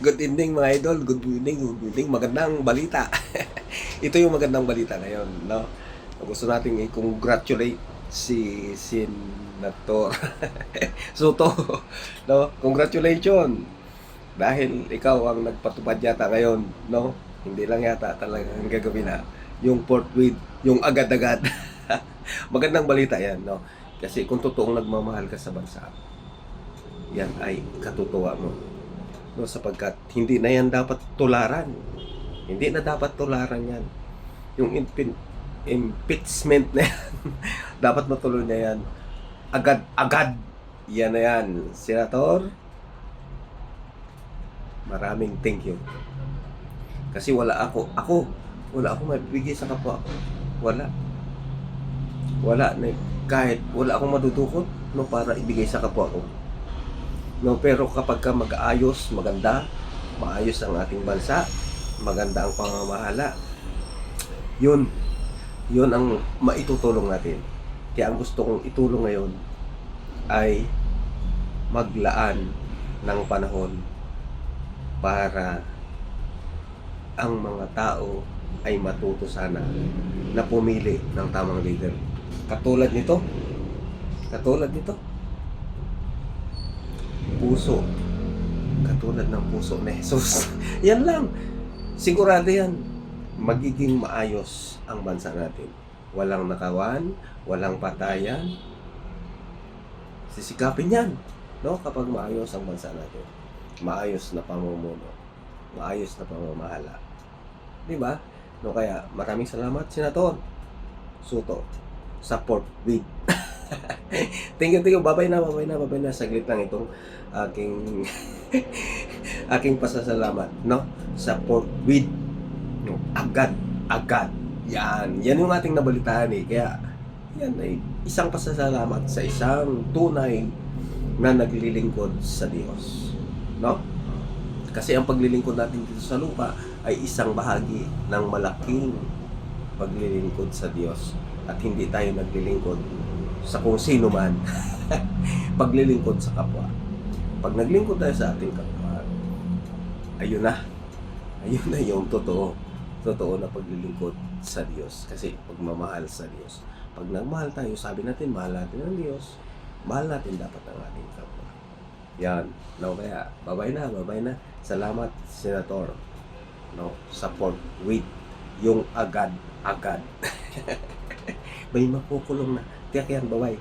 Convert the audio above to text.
Good evening mga idol, good evening, magandang balita. Ito yung magandang balita ngayon, no? Gusto nating i-congratulate si Senator Soto, no? Congratulations! Dahil ikaw ang nagpatupad yata ngayon, no? Hindi lang yata talagang gagawin na yung fourth with, yung agad-agad. Magandang balita yan, no? Kasi kung totoong nagmamahal ka sa bansa, yan ay katutuwa mo, no, sapagkat hindi na yan dapat tularan. Hindi na dapat tularan yan. Yung impeachment na yan, dapat matuloy na yan. Agad-agad. Yan na yan. Senator, maraming thank you. Kasi wala wala akong mabibigay sa kapwa ko. Wala. Wala na, kahit wala akong madudukot, no, para ibigay sa kapwa ko. No, pero kapag ka mag-aayos, maganda, maayos ang ating bansa, maganda ang pamamahala, yun ang maitutulong natin. Kaya ang gusto kong itulong ngayon ay maglaan ng panahon para ang mga tao ay matuto sana na pumili ng tamang leader. Katulad nito, puso. Katulad ng puso ni Jesus. Yan lang. Sigurado yan. Magiging maayos ang bansa natin. Walang nakawan, walang patayan. Sisikapin yan, no? Kapag maayos ang bansa natin. Maayos na pamumuno. Maayos na pamamahala. Di ba? No, kaya maraming salamat, Senator Soto. Support with. Thank you. Babay na. Saglit lang itong aking aking pasasalamat, no? Support with, no? Agad. Yan yung ating nabalitaan eh. Kaya yan ay isang pasasalamat sa isang tunay na naglilingkod sa Diyos, no? Kasi ang paglilingkod natin dito sa lupa ay isang bahagi ng malaking paglilingkod sa Diyos. At hindi tayo naglilingkod sa kung sino man. Paglilingkod sa kapwa. Pag naglingkod tayo sa ating kapwa, ayun na yung totoo na paglilingkod sa Diyos. Kasi pagmamahal sa Diyos. Pag nagmahal tayo, sabi natin, mahal natin ang Diyos, mahal natin dapat ang ating kapwa. Yan. No, kaya, babay na. Salamat, Senator. No, support with yung agad. May makukulong na. Tiyak yan, bye-bye.